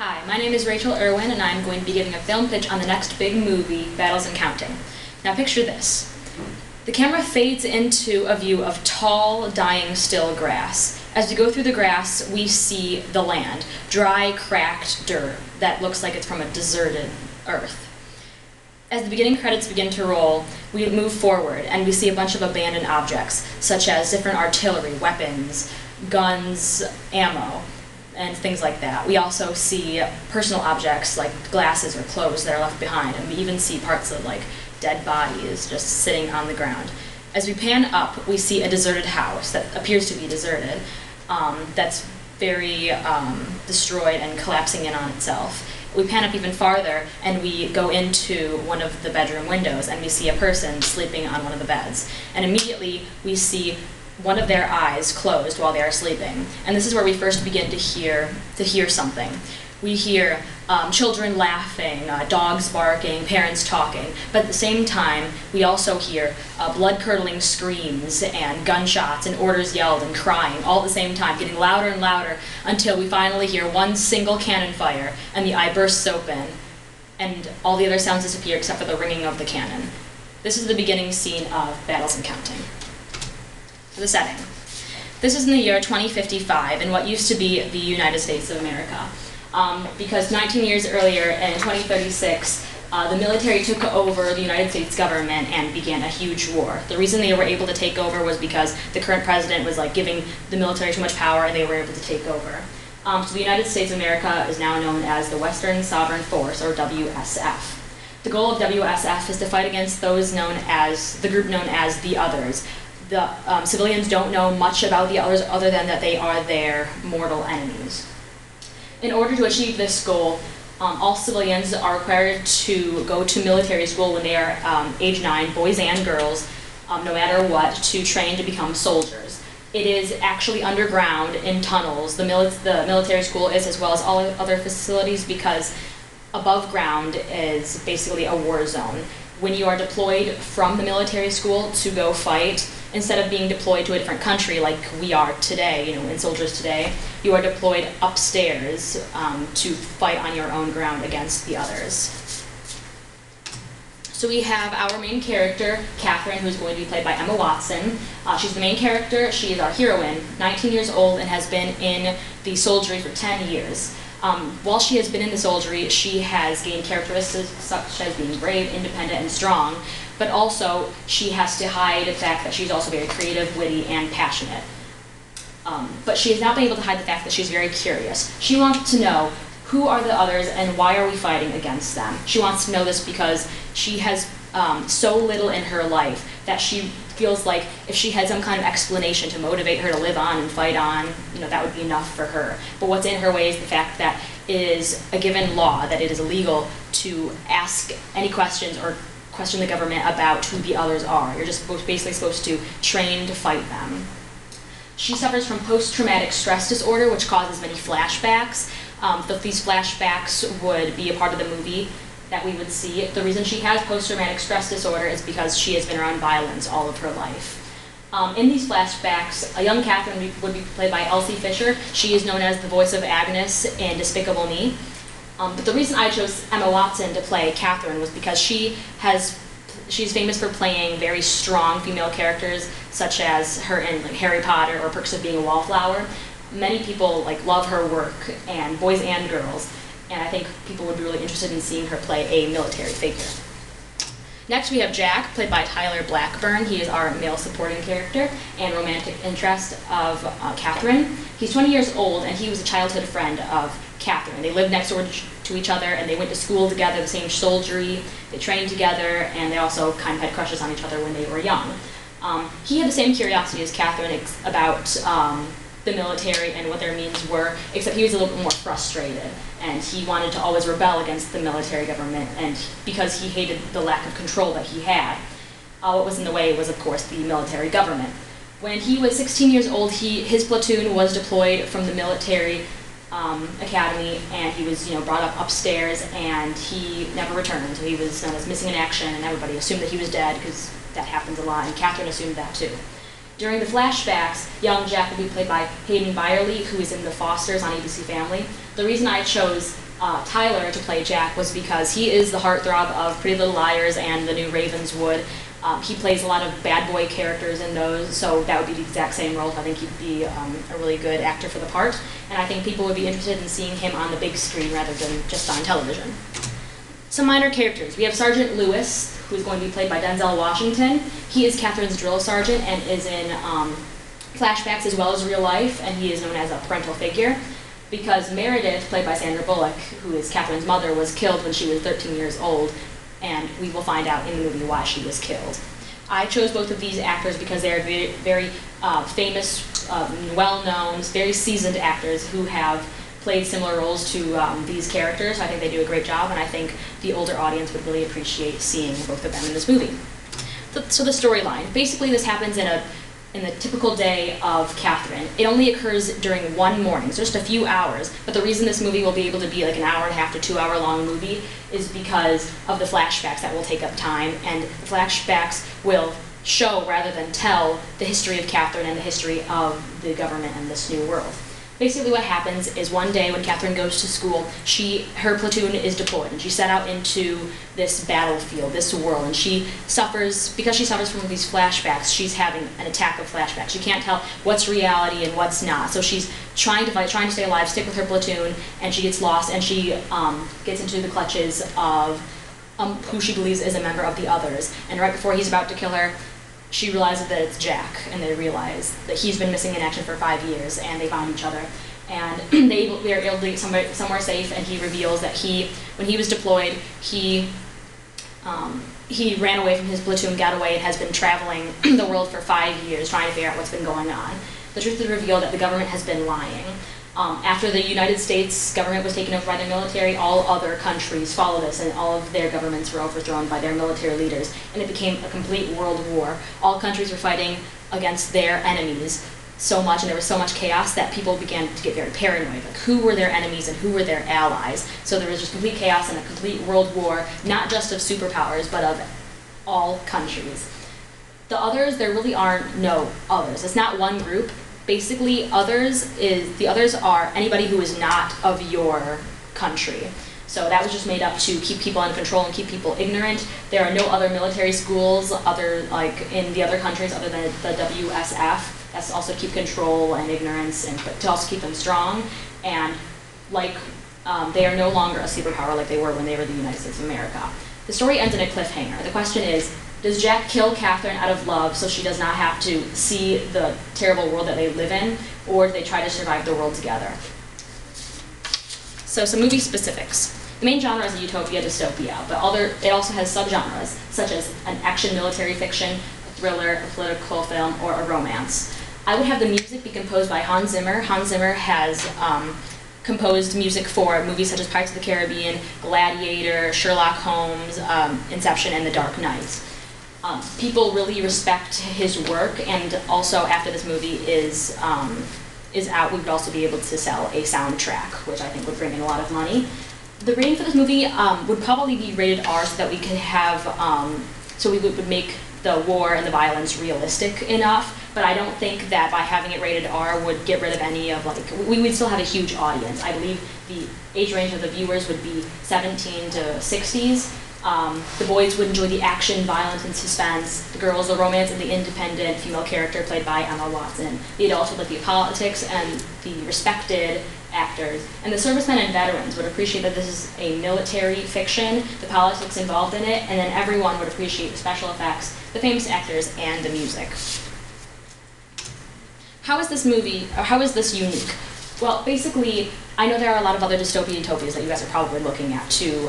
Hi, my name is Rachel Irwin, and I'm going to be giving a film pitch on the next big movie, Battles and Counting. Now picture this. The camera fades into a view of tall, dying, still grass. As we go through the grass, we see the land, dry, cracked dirt that looks like it's from a deserted earth. As the beginning credits begin to roll, we move forward and we see a bunch of abandoned objects, such as different artillery, weapons, guns, ammo, and things like that. We also see personal objects like glasses or clothes that are left behind, and we even see parts of like dead bodies just sitting on the ground. As we pan up, we see a deserted house that appears to be deserted, that's very destroyed and collapsing in on itself. We pan up even farther and we go into one of the bedroom windows and we see a person sleeping on one of the beds. And immediately we see one of their eyes closed while they are sleeping. And this is where we first begin to hear something. We hear children laughing, dogs barking, parents talking, but at the same time we also hear blood-curdling screams and gunshots and orders yelled and crying all at the same time, getting louder and louder until we finally hear one single cannon fire and the eye bursts open and all the other sounds disappear except for the ringing of the cannon. This is the beginning scene of Battles and Counting. The setting. This is in the year 2055 in what used to be the United States of America. Because 19 years earlier, in 2036, the military took over the United States government and began a huge war. The reason they were able to take over was because the current president was like giving the military too much power and they were able to take over. So the United States of America is now known as the Western Sovereign Force, or WSF. The goal of WSF is to fight against those known as, the group known as the Others. The civilians don't know much about the Others other than that they are their mortal enemies. In order to achieve this goal, all civilians are required to go to military school when they are age 9, boys and girls, no matter what, to train to become soldiers. It is actually underground in tunnels. The military school is, as well as all other facilities, because above ground is basically a war zone. When you are deployed from the military school to go fight, instead of being deployed to a different country like we are today, in soldiers today, you are deployed upstairs to fight on your own ground against the Others. So we have our main character, Catherine, who's going to be played by Emma Watson. She's the main character. She is our heroine, 19 years old, and has been in the soldiery for 10 years. While she has been in the soldiery, she has gained characteristics such as being brave, independent, and strong, but also she has to hide the fact that she's also very creative, witty, and passionate. But she has not been able to hide the fact that she's very curious. She wants to know who are the Others and why are we fighting against them. She wants to know this because she has so little in her life that she feels like if she had some kind of explanation to motivate her to live on and fight on, that would be enough for her. But what's in her way is the fact that it is a given law that it is illegal to ask any questions or question the government about who the Others are. You're just basically supposed to train to fight them. She suffers from post-traumatic stress disorder, which causes many flashbacks. These flashbacks would be a part of the movie that we would see. The reason she has post-traumatic stress disorder is because she has been around violence all of her life. In these flashbacks, a young Catherine would be played by Elsie Fisher. She is known as the voice of Agnes in Despicable Me. But the reason I chose Emma Watson to play Catherine was because she's famous for playing very strong female characters, such as her in Harry Potter or Perks of Being a Wallflower. Many people love her work, and boys and girls, and I think people would be really interested in seeing her play a military figure. Next we have Jack, played by Tyler Blackburn. He is our male supporting character and romantic interest of Catherine. He's 20 years old, and he was a childhood friend of Catherine. They lived next door to each other, and they went to school together, the same soldiery. They trained together, and they also kind of had crushes on each other when they were young. He had the same curiosity as Catherine about the military and what their means were, except he was a little bit more frustrated, and he wanted to always rebel against the military government, and because he hated the lack of control that he had. What was in the way was, of course, the military government. When he was 16 years old, his platoon was deployed from the military academy, and he was brought up upstairs, and he never returned. So he was known as missing in action, and everybody assumed that he was dead because that happens a lot, and Catherine assumed that too. During the flashbacks, young Jack will be played by Hayden Byerly, who is in The Fosters on ABC Family. The reason I chose Tyler to play Jack was because he is the heartthrob of Pretty Little Liars and The New Ravenswood. He plays a lot of bad boy characters in those, so that would be the exact same role. I think he'd be a really good actor for the part, and I think people would be interested in seeing him on the big screen rather than just on television. Some minor characters. We have Sergeant Lewis, who is going to be played by Denzel Washington. He is Catherine's drill sergeant and is in flashbacks as well as real life, and he is known as a parental figure because Meredith, played by Sandra Bullock, who is Catherine's mother, was killed when she was 13 years old, and we will find out in the movie why she was killed. I chose both of these actors because they are very famous, well-known, very seasoned actors who have played similar roles to these characters. I think they do a great job, and I think the older audience would really appreciate seeing both of them in this movie. So the storyline. Basically, this happens in the typical day of Catherine. It only occurs during one morning, so just a few hours, but the reason this movie will be able to be like an hour and a half to 2 hour long movie is because of the flashbacks that will take up time, and the flashbacks will show rather than tell the history of Catherine and the history of the government and this new world. Basically what happens is one day when Catherine goes to school, her platoon is deployed and she's set out into this battlefield, this world, and because she suffers from these flashbacks, she's having an attack of flashbacks. She can't tell what's reality and what's not. So she's trying to fight, trying to stay alive, stick with her platoon, and she gets lost and she gets into the clutches of who she believes is a member of the others. And right before he's about to kill her, she realizes that it's Jack, and they realize that he's been missing in action for 5 years, and they found each other. And they are able to get somewhere safe, and he reveals that when he was deployed, he ran away from his platoon, got away, and has been traveling the world for 5 years trying to figure out what's been going on. The truth is revealed that the government has been lying. After the United States government was taken over by the military, all other countries followed this, and all of their governments were overthrown by their military leaders, and it became a complete world war. All countries were fighting against their enemies so much, and there was so much chaos that people began to get very paranoid. Like, who were their enemies and who were their allies? So there was just complete chaos and a complete world war, not just of superpowers, but of all countries. The others, there really aren't no others. It's not one group. Basically, the others are anybody who is not of your country. So that was just made up to keep people under control and keep people ignorant. There are no other military schools in the other countries other than the WSF. That's also to keep control and ignorance, and to also keep them strong. And they are no longer a superpower like they were when they were the United States of America. The story ends in a cliffhanger. The question is, does Jack kill Catherine out of love so she does not have to see the terrible world that they live in, or do they try to survive the world together? So some movie specifics. The main genre is a utopia dystopia, but it also has subgenres, such as an action military fiction, a thriller, a political film, or a romance. I would have the music be composed by Hans Zimmer. Hans Zimmer has composed music for movies such as Pirates of the Caribbean, Gladiator, Sherlock Holmes, Inception, and The Dark Knight. People really respect his work, and also after this movie is out, we would also be able to sell a soundtrack, which I think would bring in a lot of money. The rating for this movie would probably be rated R, so that we could have, so we would make the war and the violence realistic enough. But I don't think that by having it rated R would get rid of any of, we would still have a huge audience. I believe the age range of the viewers would be 17 to 60s. The boys would enjoy the action, violence, and suspense. The girls, the romance, and the independent female character played by Emma Watson. The adults would like the politics and the respected actors. And the servicemen and veterans would appreciate that this is a military fiction, the politics involved in it, and then everyone would appreciate the special effects, the famous actors, and the music. How is this unique? Well, basically, I know there are a lot of other dystopian utopias that you guys are probably looking at to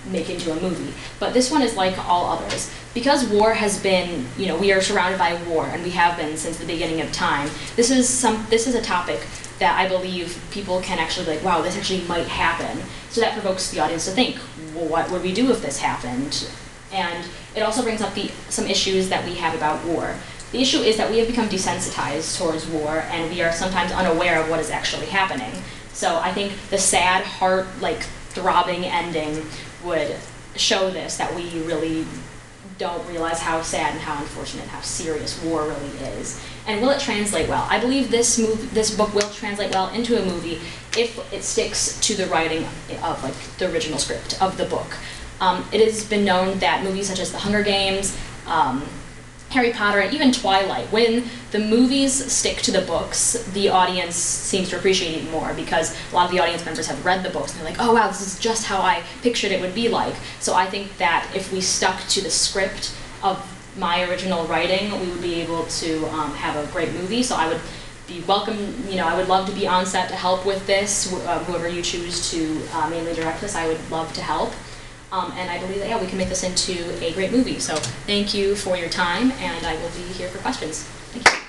make into a movie, but this one is like all others. Because war has been, we are surrounded by war, and we have been since the beginning of time. This is a topic that I believe people can actually be like, wow, this actually might happen. So that provokes the audience to think, well, what would we do if this happened? And it also brings up some issues that we have about war. The issue is that we have become desensitized towards war, and we are sometimes unaware of what is actually happening. So I think the sad, throbbing ending would show this, that we really don't realize how sad and how unfortunate, how serious war really is. And will it translate well? I believe this book will translate well into a movie if it sticks to the writing of like the original script of the book. It has been known that movies such as The Hunger Games, Harry Potter, and even Twilight, when the movies stick to the books, the audience seems to appreciate it more because a lot of the audience members have read the books and they're like, oh wow, this is just how I pictured it would be like. So I think that if we stuck to the script of my original writing, we would be able to have a great movie. So I would be welcome, I would love to be on set to help with this. Whoever you choose to mainly direct this, I would love to help. And I believe that, yeah, we can make this into a great movie. So thank you for your time, and I will be here for questions. Thank you.